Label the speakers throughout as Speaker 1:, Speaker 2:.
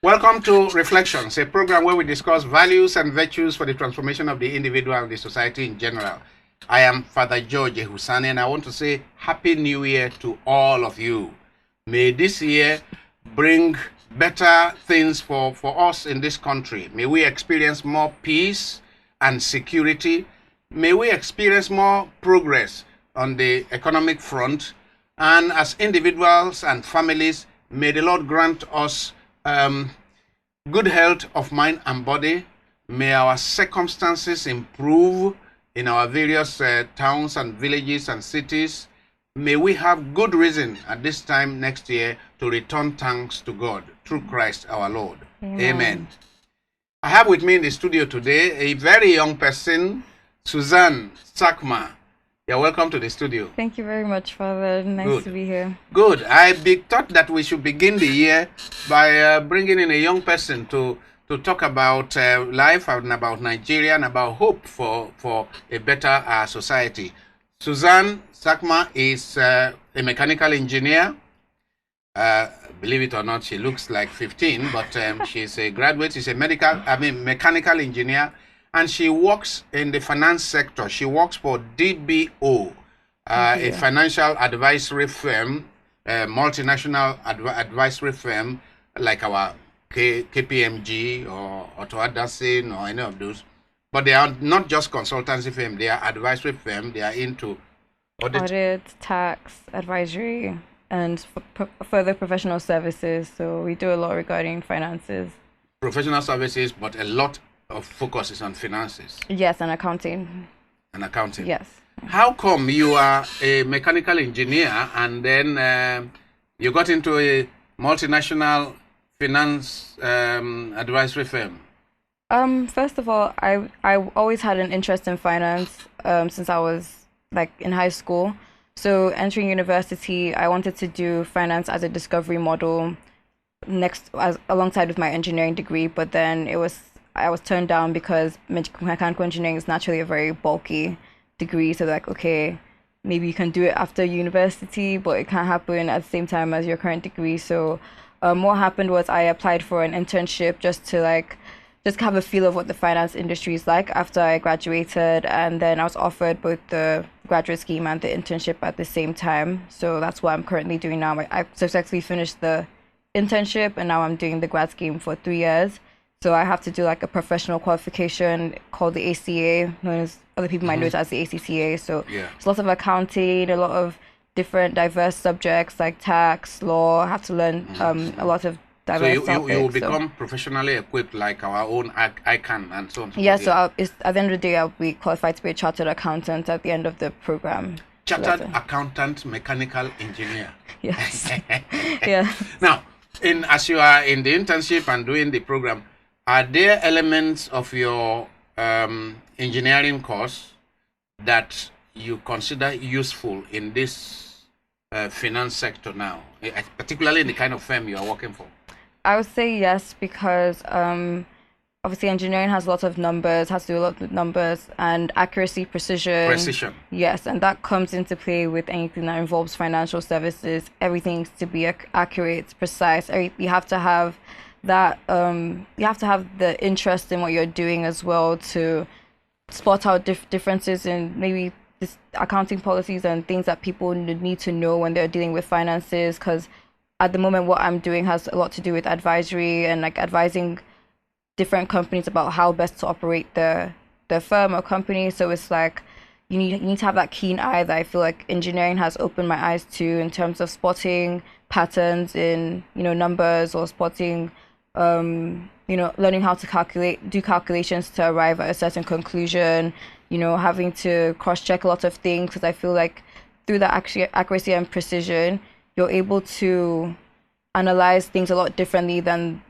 Speaker 1: Welcome to Reflections, a program where we discuss values and virtues for the transformation of the individual and the society in general. I am Father George Ehusani, and I want to say Happy New Year to all of you. May this year bring better things for us in this country. May we experience more peace and security. May we experience more progress on the economic front. And as individuals and families, may the Lord grant us good health of mind and body. May our circumstances improve in our various towns and villages and cities. May we have good reason at this time next year to return thanks to God through Christ our Lord. Amen. I have with me in the studio today a very young person, Suzanne, Tsakma. You're welcome to the studio.
Speaker 2: Thank you very much, Father. Nice to be here.
Speaker 1: Good. I thought that we should begin the year by bringing in a young person to talk about life and about Nigeria and about hope for a better society. Suzanne Tsakma is a mechanical engineer. Believe it or not, she looks like 15, but she's a graduate. She's a mechanical engineer. And she works in the finance sector. She works for DBO, a financial advisory firm, a multinational advisory firm like our KPMG or Otto Adasin or any of those. But they are not just consultancy firm, they are advisory firm. They are into
Speaker 2: audit, tax, advisory, and further professional services. So we do a lot regarding finances.
Speaker 1: Professional services, but a lot of focus is on finances.
Speaker 2: Yes, and accounting.
Speaker 1: And accounting.
Speaker 2: Yes.
Speaker 1: How come you are a mechanical engineer and then you got into a multinational finance advisory firm?
Speaker 2: First of all, I always had an interest in finance since I was like in high school. So entering university, I wanted to do finance as a discovery model alongside with my engineering degree, but then I was turned down because mechanical engineering is naturally a very bulky degree. So like, okay, maybe you can do it after university, but it can't happen at the same time as your current degree. So what happened was I applied for an internship just to have a feel of what the finance industry is like after I graduated. And then I was offered both the graduate scheme and the internship at the same time. So that's what I'm currently doing now. I successfully finished the internship and now I'm doing the grad scheme for 3 years. So I have to do like a professional qualification called the ACA, known as other people might know it as the ACCA. So it's lots of accounting, a lot of different diverse subjects like tax, law. I have to learn a lot of diverse topics.
Speaker 1: So you will become professionally equipped like our own ICANN and so on.
Speaker 2: Yeah, so at the end of the day, I'll be qualified to be a chartered accountant at the end of the program.
Speaker 1: Chartered accountant, mechanical engineer.
Speaker 2: Yes. Yeah.
Speaker 1: Now, as you are in the internship and doing the program, are there elements of your engineering course that you consider useful in this finance sector now, particularly in the kind of firm you are working for?
Speaker 2: I would say yes, because obviously engineering has lots of numbers, has to do a lot with numbers and accuracy, precision. Yes, and that comes into play with anything that involves financial services. Everything needs to be accurate, precise. You have to have that you have to have the interest in what you're doing as well to spot out differences in maybe this accounting policies and things that people need to know when they're dealing with finances. Because at the moment what I'm doing has a lot to do with advisory and like advising different companies about how best to operate their firm or company. So it's like you need to have that keen eye that I feel like engineering has opened my eyes to in terms of spotting patterns in numbers or spotting learning how to do calculations to arrive at a certain conclusion, having to cross-check a lot of things, because I feel like through that accuracy and precision, you're able to analyze things a lot differently than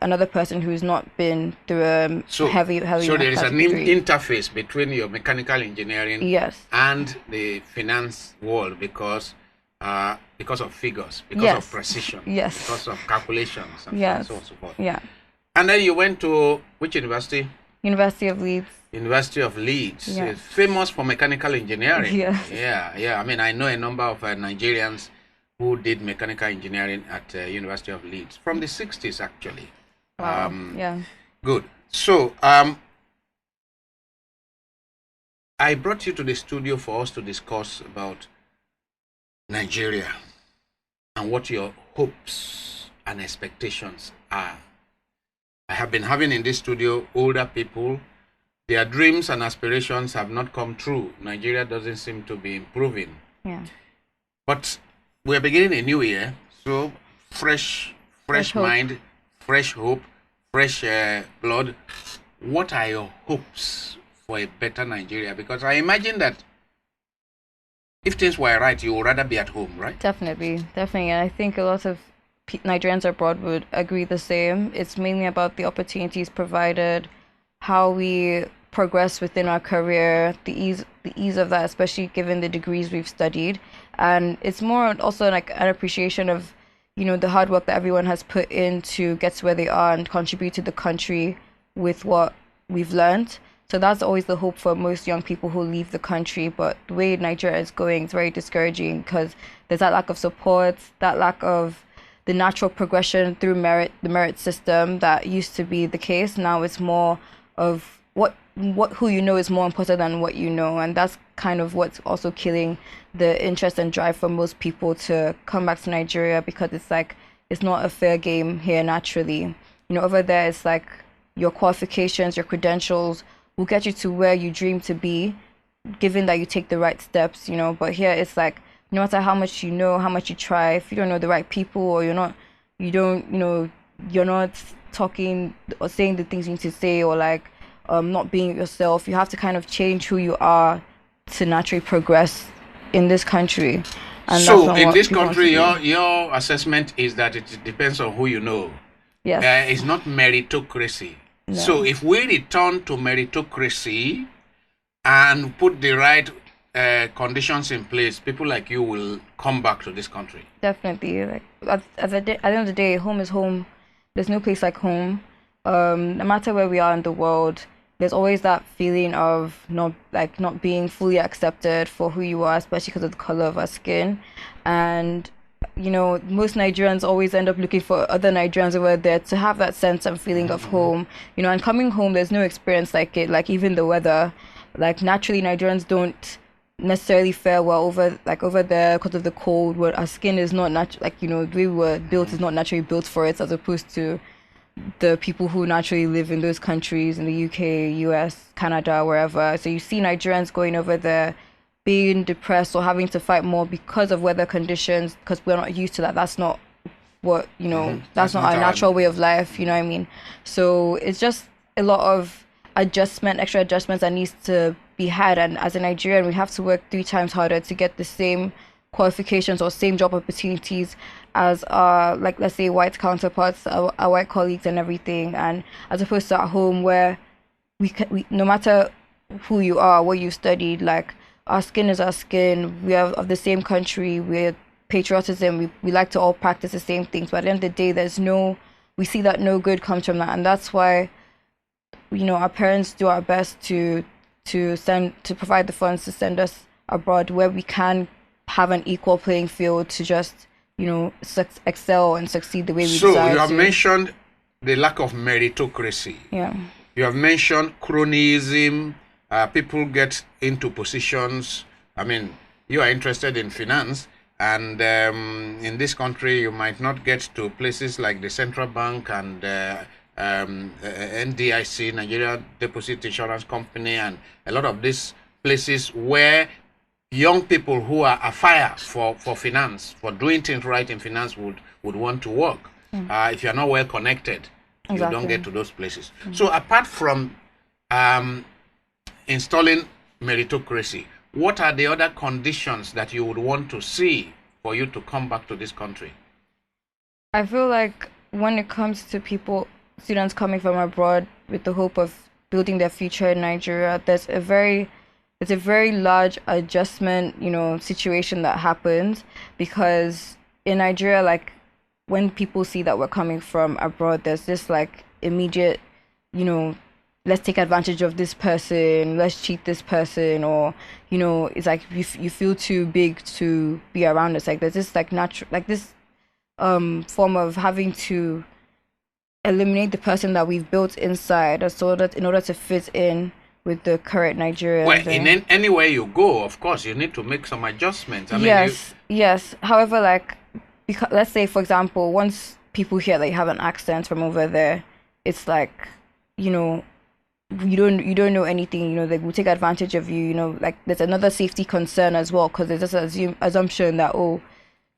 Speaker 2: another person who's not been through a heavy.
Speaker 1: So there is an interface between your mechanical engineering and the finance world because of figures, because of precision, because of calculations, and so on and so forth.
Speaker 2: Yeah.
Speaker 1: And then you went to which university?
Speaker 2: University of Leeds.
Speaker 1: University of Leeds.
Speaker 2: Yeah.
Speaker 1: It's famous for mechanical engineering.
Speaker 2: Yeah.
Speaker 1: Yeah. I mean, I know a number of Nigerians who did mechanical engineering at University of Leeds from the 60s, actually.
Speaker 2: Wow. Yeah.
Speaker 1: Good. So, I brought you to the studio for us to discuss about Nigeria and what your hopes and expectations are. I have been having in this studio older people. Their dreams and aspirations have not come true. Nigeria doesn't seem to be improving.
Speaker 2: Yeah.
Speaker 1: But we're beginning a new year, so fresh mind, fresh hope, fresh blood. What are your hopes for a better Nigeria? Because I imagine that if things were right, you would rather be at home, right?
Speaker 2: Definitely. And I think a lot of Nigerians abroad would agree the same. It's mainly about the opportunities provided, how we progress within our career, the ease of that, especially given the degrees we've studied. And it's more also like an appreciation of, the hard work that everyone has put in to get to where they are and contribute to the country with what we've learned. So that's always the hope for most young people who leave the country. But the way Nigeria is going is very discouraging because there's that lack of support, that lack of the natural progression through the merit system that used to be the case. Now it's more of who you know is more important than what you know, and that's kind of what's also killing the interest and drive for most people to come back to Nigeria, because it's not a fair game here naturally. Over there it's like your qualifications, your credentials will get you to where you dream to be, given that you take the right steps, but here it's like no matter how much you know, how much you try, if you don't know the right people, or you're not talking or saying the things you need to say, or not being yourself, you have to kind of change who you are to naturally progress in this country. And
Speaker 1: so in this country, your assessment is that it depends on who you know.
Speaker 2: Yes.
Speaker 1: It's not meritocracy.
Speaker 2: No.
Speaker 1: So if we return to meritocracy and put the right conditions in place, people like you will come back to this country.
Speaker 2: Definitely. At the end of the day, home is home. There's no place like home. No matter where we are in the world, there's always that feeling of not being fully accepted for who you are, especially because of the color of our skin. And most Nigerians always end up looking for other Nigerians over there to have that sense and feeling of home. And coming home, there's no experience like it. Like even the weather, naturally Nigerians don't necessarily fare well over there because of the cold. Where our skin is not the way we were built is not naturally built for it, as opposed to the people who naturally live in those countries in the UK, US, Canada, wherever. So you see Nigerians going over there being depressed or having to fight more because of weather conditions, because we're not used to that. That's not what that's not our natural way of life, you know what I mean? So it's just a lot of extra adjustments that needs to be had. And as a Nigerian, we have to work 3 times harder to get the same qualifications or same job opportunities as our, let's say, white counterparts, our white colleagues and everything. And as opposed to at home, where we no matter who you are, what you studied, our skin is our skin. We are of the same country. We're patriotism. We like to all practice the same things. But at the end of the day, we see that no good comes from that. And that's why, our parents do our best to provide the funds to send us abroad, where we can have an equal playing field to just, excel and succeed the way we desire to.
Speaker 1: So you have mentioned the lack of meritocracy.
Speaker 2: Yeah.
Speaker 1: You have mentioned cronyism. People get into positions. I mean, you are interested in finance, and in this country, you might not get to places like the Central Bank and NDIC, Nigeria Deposit Insurance Company, and a lot of these places where young people who are afire for finance, for doing things right in finance, would want to work. If you're not well connected, you don't get to those places. So apart from installing meritocracy, what are the other conditions that you would want to see for you to come back to this country?
Speaker 2: I feel like when it comes to students coming from abroad with the hope of building their future in Nigeria, there's a very large adjustment, situation that happens, because in Nigeria, when people see that we're coming from abroad, there's this immediate, let's take advantage of this person, let's cheat this person, or it's like you feel too big to be around us. Like there's this like natural, like this form of having to eliminate the person that we've built inside, so that in order to fit in with the current Nigerian.
Speaker 1: Well, in anywhere you go, of course, you need to make some adjustments.
Speaker 2: Yes. However, like, because let's say, for example, once people hear that you have an accent from over there, it's like, you don't know anything. They will take advantage of you. Like there's another safety concern as well, because there's this assumption that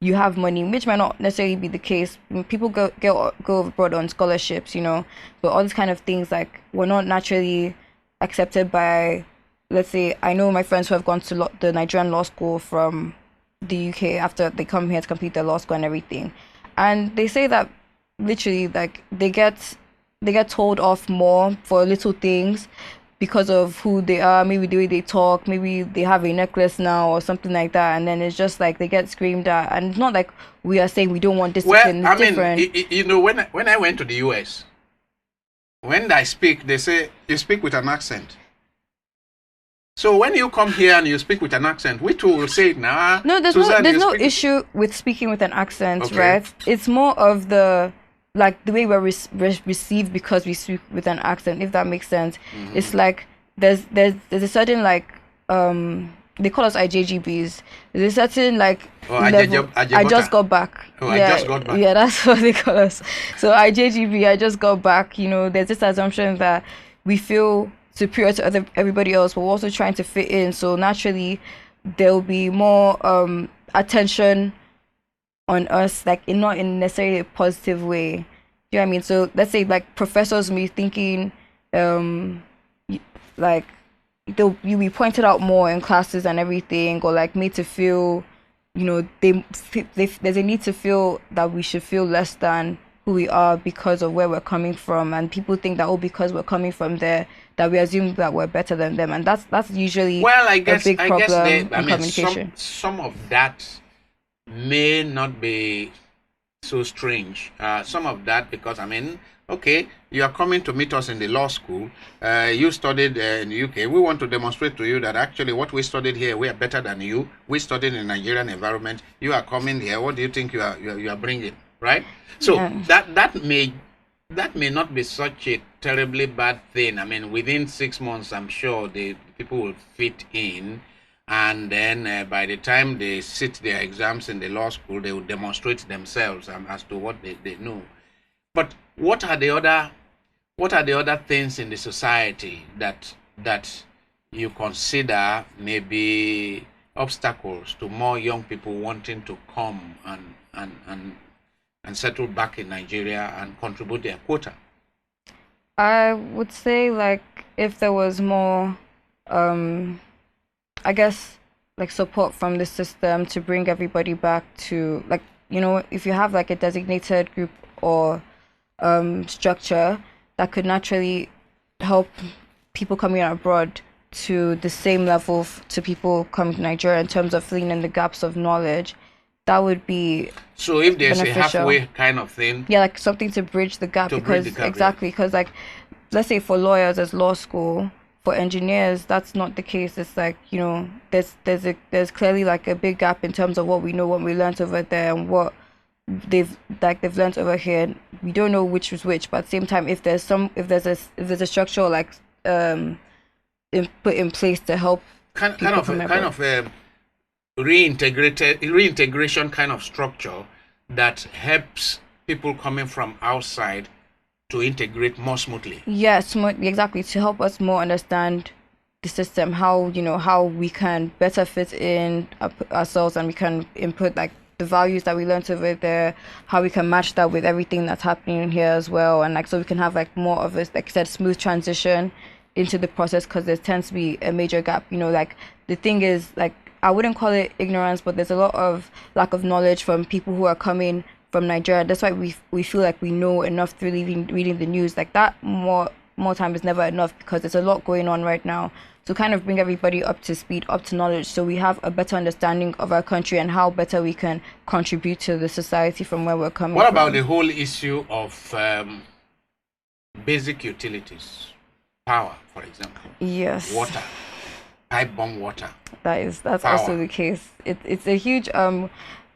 Speaker 2: you have money, which might not necessarily be the case. People go abroad on scholarships, but all these kind of things, like, we're not naturally accepted by, let's say, I know my friends who have gone to the Nigerian law school from the UK after they come here to complete their law school and everything, and they say that literally, like, they get told off more for little things because of who they are, maybe the way they talk, maybe they have a necklace now or something like that, and then it's just like they get screamed at. And it's not like we are saying we don't want discipline.
Speaker 1: Well,
Speaker 2: different.
Speaker 1: when I went to the US, when I speak, they say you speak with an accent. So when you come here and you speak with an accent, we too will say, nah.
Speaker 2: No, there's no issue with speaking with an accent, okay, right? It's more of the way we're received because we speak with an accent, if that makes sense. Mm-hmm. It's like there's a certain they call us IJGBs. There's a certain level. I just got back.
Speaker 1: I just got back.
Speaker 2: Yeah, that's what they call us. So IJGB, I just got back. There's this assumption that we feel superior to everybody else, but we're also trying to fit in. So naturally, there'll be more attention on us, like not in necessarily a positive way. Do you know what I mean? So let's say like professors may thinking like you'll be pointed out more in classes and everything, or like made to feel there's a need to feel that we should feel less than who we are because of where we're coming from, and people think that because we're coming from there that we assume that we're better than them, and that's usually a big problem in communication.
Speaker 1: Some of that may not be so strange. Some of that because okay, you are coming to meet us in the law school. You studied in the UK. We want to demonstrate to you that actually what we studied here, we are better than you. We studied in a Nigerian environment. You are coming here. What do you think you are bringing? Right? So that may not be such a terribly bad thing. Within 6 months, I'm sure the people will fit in. And then by the time they sit their exams in the law school, they will demonstrate themselves as to what they know. But what are the other things in the society that you consider maybe obstacles to more young people wanting to come and settle back in Nigeria and contribute their quota?
Speaker 2: I would say if there was more I guess support from the system to bring everybody back to if you have a designated group or structure that could naturally help people coming abroad to the same level to people coming to Nigeria in terms of filling in the gaps of knowledge, that would be
Speaker 1: so if there's
Speaker 2: beneficial.
Speaker 1: A halfway kind of thing,
Speaker 2: something to bridge the gap, because let's say for lawyers as law school, for engineers that's not the case. It's there's clearly a big gap in terms of what we know, what we learned over there, and what they've learned over here. We don't know which was which, but at the same time, if there's a structure put in place to help
Speaker 1: reintegration kind of structure that helps people coming from outside to integrate more smoothly.
Speaker 2: Yes, exactly, to help us more understand the system, how we can better fit in ourselves, and we can input the values that we learned over there, how we can match that with everything that's happening here as well, and so we can have more of a smooth transition into the process, because there tends to be a major gap. The thing is, I wouldn't call it ignorance, but there's a lot of lack of knowledge from people who are coming from Nigeria. That's why we feel like we know enough through reading the news. That more time is never enough, because there's a lot going on right now. So kind of bring everybody up to speed, up to knowledge, so we have a better understanding of our country and how better we can contribute to the society from where we're coming from.
Speaker 1: What about the whole issue of basic utilities? Power, for example.
Speaker 2: Yes.
Speaker 1: Water. Pipe bomb water.
Speaker 2: That's
Speaker 1: Power.
Speaker 2: also the case. It's a huge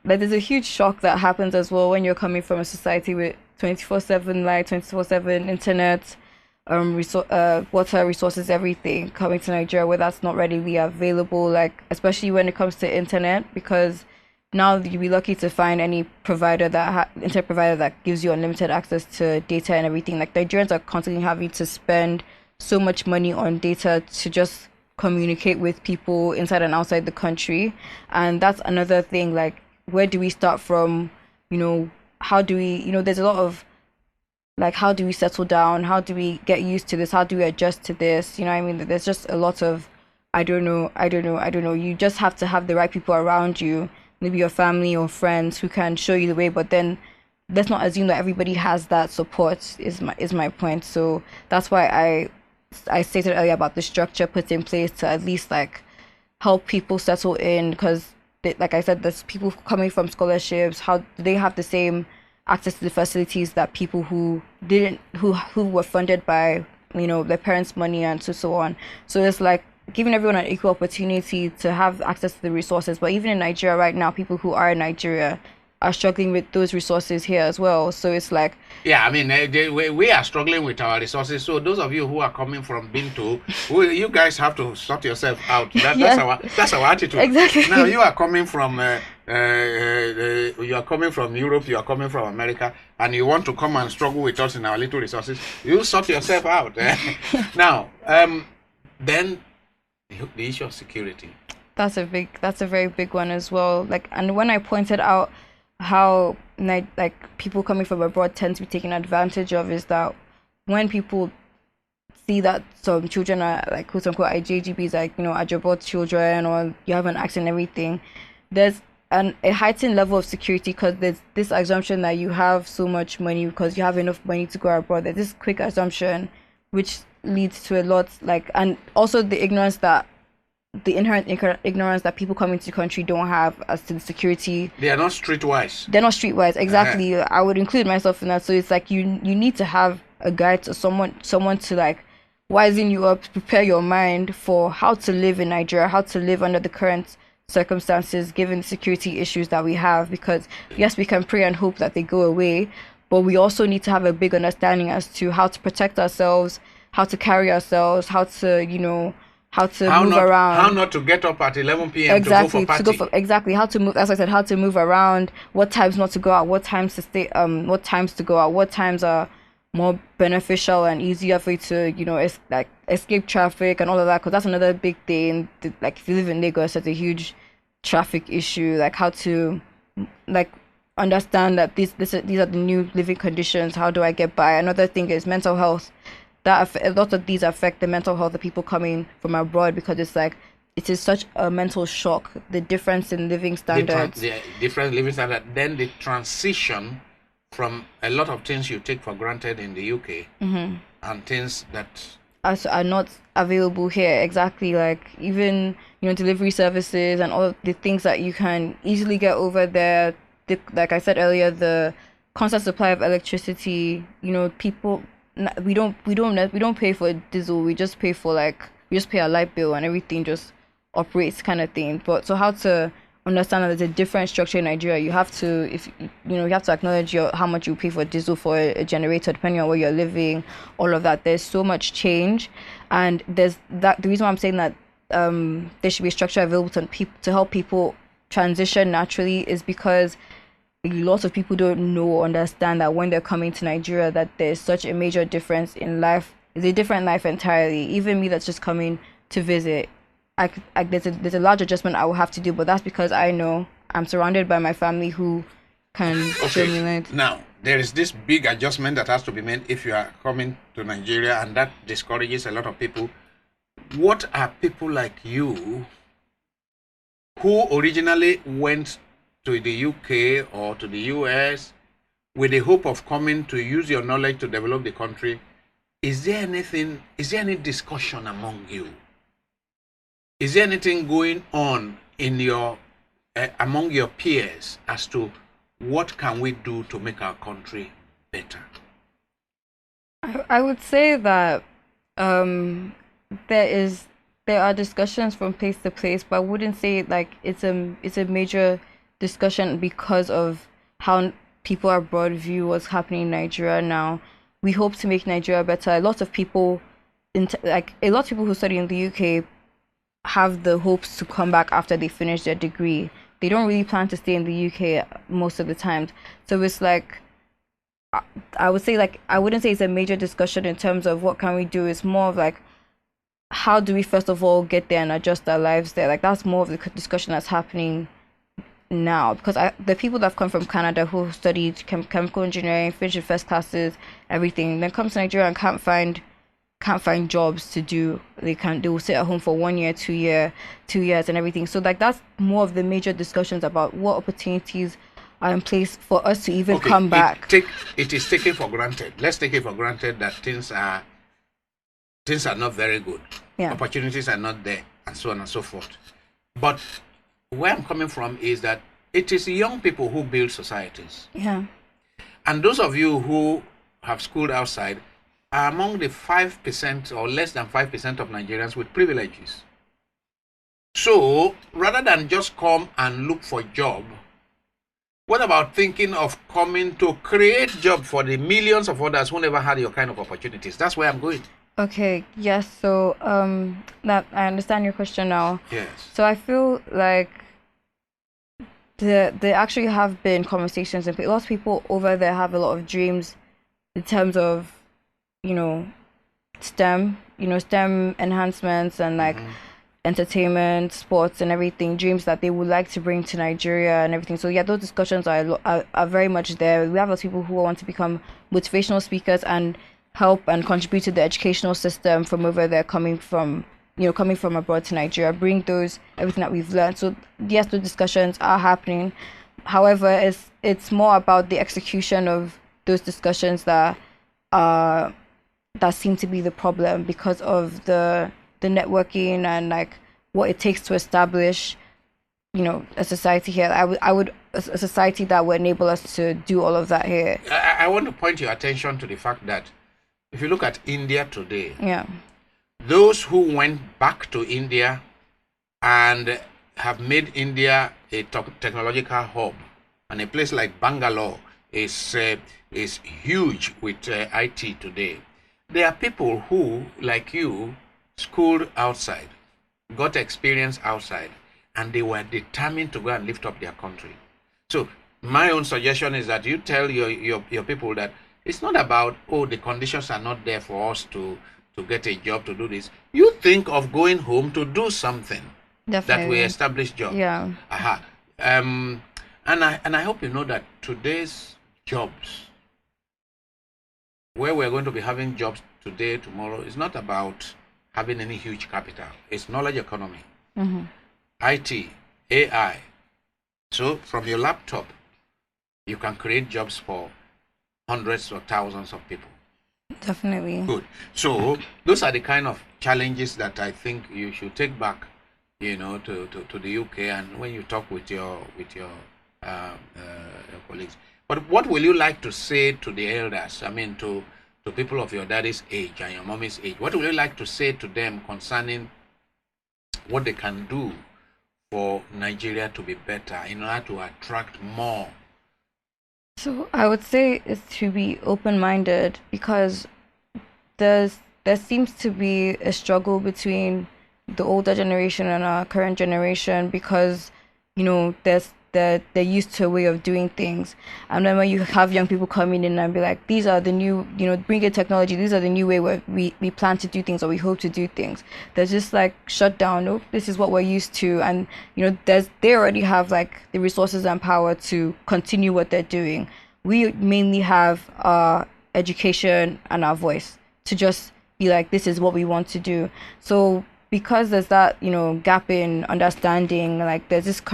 Speaker 2: but there's a huge shock that happens as well when you're coming from a society with 24/7 light, 24/7 internet, water resources, everything coming to Nigeria where that's not readily available. Like especially when it comes to internet, because now you'd be lucky to find any provider internet provider that gives you unlimited access to data and everything. Like Nigerians are constantly having to spend so much money on data to just communicate with people inside and outside the country, and that's another thing. Like, where do we start from? How do we? There's a lot of like, how do we settle down? How do we get used to this? How do we adjust to this? You know what I mean? There's just a lot of I don't know. You just have to have the right people around you, maybe your family or friends who can show you the way. But then let's not assume that everybody has that support. Is my point. So that's why I stated earlier about the structure put in place to at least like help people settle in, because like I said, there's people coming from scholarships. How do they have the same access to the facilities that people who were funded by their parents' money and so on? So it's like giving everyone an equal opportunity to have access to the resources. But even in Nigeria right now, people who are in Nigeria are struggling with those resources here as well. So it's like,
Speaker 1: yeah, I mean, we are struggling with our resources. So those of you who are coming from Bintu, you guys have to sort yourself out. That's our attitude.
Speaker 2: Exactly.
Speaker 1: Now you are coming from Europe, you are coming from America, and you want to come and struggle with us in our little resources. You sort yourself out. Now, then the issue of security.
Speaker 2: That's a very big one as well. Like, and when I pointed out how like people coming from abroad tend to be taken advantage of, is that when people see that some children are like quote unquote IJGBs, like Ajabot children, or you have an accent and everything, there's a heightened level of security, because there's this assumption that you have so much money because you have enough money to go abroad. There's this quick assumption which leads to a lot, like, and also the inherent ignorance that people coming to the country don't have as to the security.
Speaker 1: They are not streetwise.
Speaker 2: They're not streetwise, exactly. I would include myself in that. So it's like you need to have a guide to someone to like wisen you up, prepare your mind for how to live in Nigeria, how to live under the current circumstances given the security issues that we have. Because yes, we can pray and hope that they go away, but we also need to have a big understanding as to how to protect ourselves, how to carry ourselves, how to move around.
Speaker 1: How not to get up at 11 p.m.
Speaker 2: Exactly,
Speaker 1: to go for party.
Speaker 2: Exactly, how to move, as I said, how to move around, what times not to go out, what times to stay, what times to go out, what times are more beneficial and easier for you to, escape traffic and all of that, because that's another big thing. Like, if you live in Lagos, there's a huge traffic issue, like how to, like, understand that these are the new living conditions. How do I get by? Another thing is mental health. A lot of these affect the mental health of people coming from abroad, because it's like it is such a mental shock, the difference in living standards.
Speaker 1: The different living standard, then the transition from a lot of things you take for granted in the UK and things that
Speaker 2: are not available here. Exactly, like even delivery services and all of the things that you can easily get over there. Like I said earlier, the constant supply of electricity. People. We don't pay for diesel. We just pay our light bill, and everything just operates, kind of thing. But so how to understand that there's a different structure in Nigeria? You have to you have to acknowledge how much you pay for diesel for a generator, depending on where you're living. All of that. There's so much change, and there's that. The reason why I'm saying that there should be a structure available to help people transition naturally is because lots of people don't know or understand that when they're coming to Nigeria, that there's such a major difference in life. It's a different life entirely. Even me that's just coming to visit, there's a large adjustment I will have to do, but that's because I know I'm surrounded by my family who can stimulate.
Speaker 1: Now, there is this big adjustment that has to be made if you are coming to Nigeria, and that discourages a lot of people. What are people like you who originally went to the UK or to the US with the hope of coming to use your knowledge to develop the country? Is there any discussion among you? Is there anything going on in your among your peers as to what can we do to make our country better?
Speaker 2: I would say that Um, there are discussions from place to place, but I wouldn't say like it's a major discussion because of how people abroad view what's happening in Nigeria now. We hope to make Nigeria better. A lot of people, like a lot of people who study in the UK, have the hopes to come back after they finish their degree. They don't really plan to stay in the UK most of the time. So it's like I would say like I wouldn't say it's a major discussion in terms of what can we do. It's more of like how do we first of all get there and adjust our lives there. Like that's more of the discussion that's happening now because the people that have come from Canada who studied chemical engineering, finished in first classes, everything, then come to Nigeria and can't find jobs to do. They will sit at home for 1 year, 2 years and everything. So like that's more of the major discussions about what opportunities are in place for us to even come back.
Speaker 1: It is taken for granted. Let's take it for granted that things are not very good.
Speaker 2: Yeah.
Speaker 1: Opportunities are not there, and so on and so forth. But where I'm coming from is that it is young people who build societies.
Speaker 2: Yeah.
Speaker 1: And those of you who have schooled outside are among the 5% or less than 5% of Nigerians with privileges. So rather than just come and look for a job, what about thinking of coming to create job for the millions of others who never had your kind of opportunities? That's where I'm going.
Speaker 2: Okay, yes. So that I understand your question now.
Speaker 1: Yes.
Speaker 2: So I feel like there actually have been conversations and lots of people over there have a lot of dreams in terms of, STEM, STEM enhancements and like entertainment, sports and everything, dreams that they would like to bring to Nigeria and everything. So yeah, those discussions are very much there. We have lots of people who want to become motivational speakers and help and contribute to the educational system from over there, coming from abroad to Nigeria, bring everything that we've learned. So yes, the discussions are happening. However, it's more about the execution of those discussions that seem to be the problem because of the networking and like what it takes to establish, a society here. A society that would enable us to do all of that here.
Speaker 1: I want to point your attention to the fact that if you look at India today,
Speaker 2: yeah,
Speaker 1: those who went back to India and have made India a technological hub, and a place like Bangalore is huge with IT today. There are people who, like you, schooled outside, got experience outside, and they were determined to go and lift up their country. So my own suggestion is that you tell your people that it's not about, the conditions are not there for us to get a job, to do this. You think of going home to do something.
Speaker 2: Definitely.
Speaker 1: That will establish job.
Speaker 2: Yeah.
Speaker 1: And I hope you know that today's jobs, where we're going to be having jobs today, tomorrow, is not about having any huge capital. It's knowledge economy, IT, AI. So from your laptop, you can create jobs for hundreds or thousands of people.
Speaker 2: Definitely.
Speaker 1: Good. So those are the kind of challenges that I think you should take back, to the UK, and when you talk with your colleagues. But what will you like to say to the elders? I mean, to people of your daddy's age and your mommy's age. What would you like to say to them concerning what they can do for Nigeria to be better in order to attract more?
Speaker 2: So I would say is to be open-minded, because there seems to be a struggle between the older generation and our current generation, because they're used to a way of doing things, and then when you have young people coming in and be like, these are the new, bring in technology, these are the new way where we plan to do things, or we hope to do things, they're just like shut down. No, this is what we're used to, and they already have like the resources and power to continue what they're doing. We mainly have our education and our voice to just be like, this is what we want to do. So because there's that gap in understanding, like there's just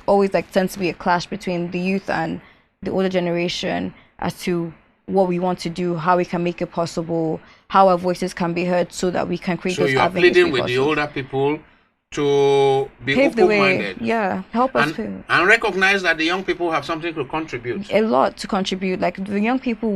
Speaker 2: always like tends to be a clash between the youth and the older generation as to what we want to do, how we can make it possible, how our voices can be heard, so that we can create those avenues. So
Speaker 1: you're pleading with the older people to be open-minded.
Speaker 2: Yeah, help us
Speaker 1: and recognize that the young people have something to contribute.
Speaker 2: A lot to contribute. Like the young people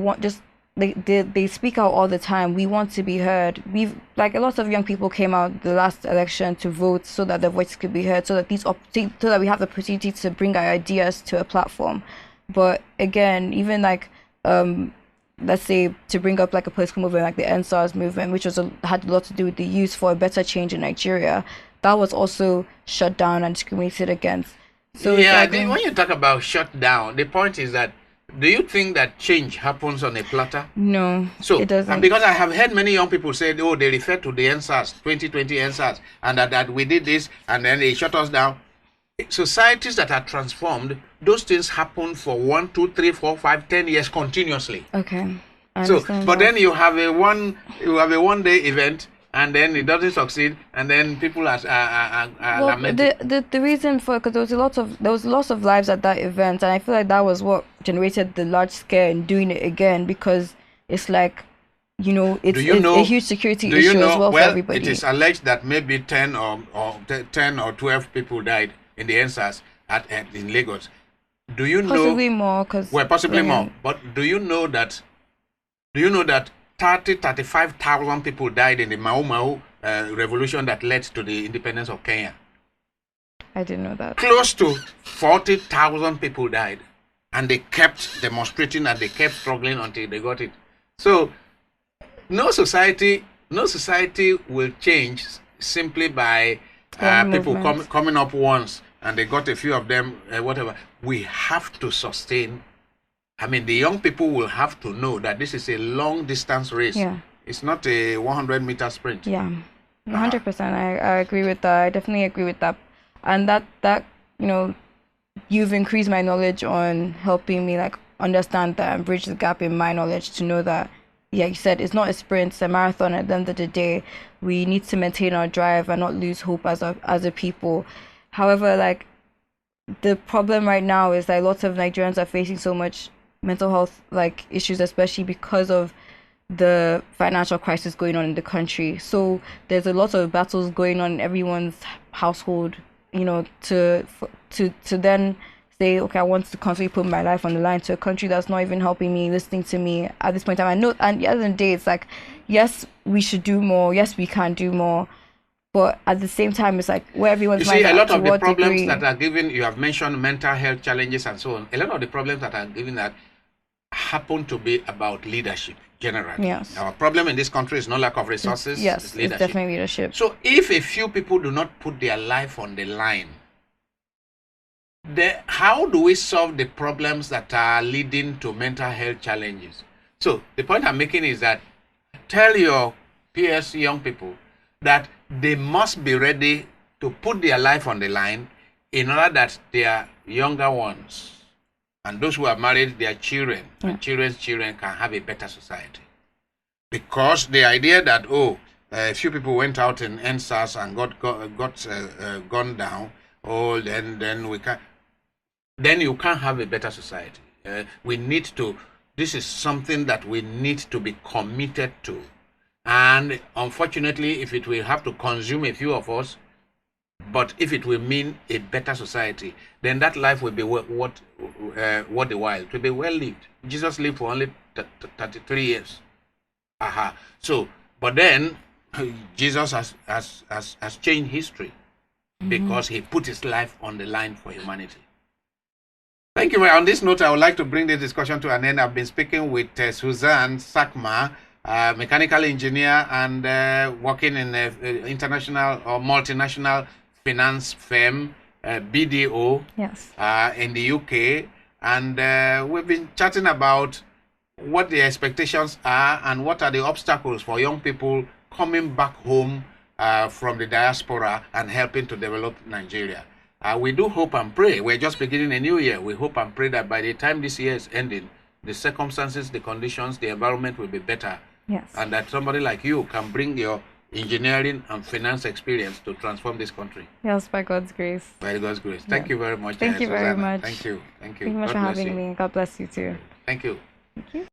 Speaker 2: they speak out all the time. We want to be heard. We've like a lot of young people came out the last election to vote so that their voice could be heard, so that so that we have the opportunity to bring our ideas to a platform. But again, even like let's say to bring up like a political movement like the NSAS movement, which had a lot to do with the youth for a better change in Nigeria, that was also shut down and discriminated against. So
Speaker 1: yeah, when you talk about shut down, the point is that, do you think that change happens on a platter?
Speaker 2: No,
Speaker 1: so
Speaker 2: it doesn't.
Speaker 1: Because I have heard many young people say, oh, they refer to the NSAS 2020 NSAS, and that we did this and then they shut us down. Societies that are transformed, those things happen for 1, 2, 3, 4, 5, 10 years continuously.
Speaker 2: Okay.
Speaker 1: So, but then you have a one day event, and then it doesn't succeed, and then people are lamenting.
Speaker 2: The reason for, because there was lots of lives at that event, and I feel like that was what generated the large scare in doing it again, because it's like, it's a huge security issue as well for everybody.
Speaker 1: It is alleged that maybe 10 or 12 people died in the NSAS in Lagos. Do you know?
Speaker 2: Possibly more,
Speaker 1: possibly more. But do you know that 35,000 people died in the Mau Mau revolution that led to the independence of Kenya?
Speaker 2: I didn't know that.
Speaker 1: Close to 40,000 people died, and they kept demonstrating and they kept struggling until they got it. So no society will change simply by people coming up once and they got a few of them, whatever. We have to sustain. I mean, the young people will have to know that this is a long distance race.
Speaker 2: Yeah.
Speaker 1: It's not a 100-meter sprint.
Speaker 2: Yeah, 100%. I agree with that. I definitely agree with that. And that you've increased my knowledge on helping me like understand that and bridge the gap in my knowledge to know that, yeah, you said it's not a sprint, it's a marathon. At the end of the day, we need to maintain our drive and not lose hope as a people. However, like the problem right now is that lots of Nigerians are facing so much mental health like issues, especially because of the financial crisis going on in the country. So there's a lot of battles going on in everyone's household, to then say, okay, I want to constantly put my life on the line to a country that's not even helping me, listening to me at this point in time. I know, and the other day, it's like, yes, we should do more. Yes, we can do more. But at the same time, it's like where everyone's
Speaker 1: mind. You see, a lot of the problems that are given, you have mentioned mental health challenges and so on. A lot of the problems that are given that happen to be about leadership generally.
Speaker 2: Yes.
Speaker 1: Our problem in this country is not lack of resources.
Speaker 2: It's leadership. It's definitely leadership.
Speaker 1: So if a few people do not put their life on the line, how do we solve the problems that are leading to mental health challenges? So the point I'm making is that tell your peers, young people, that they must be ready to put their life on the line in order that their younger ones and those who are married, their children and children's children can have a better society. Because the idea that, a few people went out in NSAS and got gunned down, then we can. Then you can't have a better society. This is something that we need to be committed to. And unfortunately, if it will have to consume a few of us, but if it will mean a better society, then that life will be worth the while. It will be well lived. Jesus lived for only 33 years. So, but then Jesus has changed history because he put his life on the line for humanity. Thank you. On this note, I would like to bring the discussion to an end. I've been speaking with Suzanne Tsakma, mechanical engineer and working in an international or multinational finance firm, BDO, in the UK. And we've been chatting about what the expectations are and what are the obstacles for young people coming back home from the diaspora and helping to develop Nigeria. We do hope and pray. We're just beginning a new year. We hope and pray that by the time this year is ending, the circumstances, the conditions, the environment will be better.
Speaker 2: Yes.
Speaker 1: And that somebody like you can bring your engineering and finance experience to transform this country.
Speaker 2: Yes, by God's grace.
Speaker 1: By God's grace. Thank you very much.
Speaker 2: Thank you very much.
Speaker 1: Thank you. Thank you.
Speaker 2: Thank you very much for having me. God bless you too.
Speaker 1: Thank you.
Speaker 2: Thank you.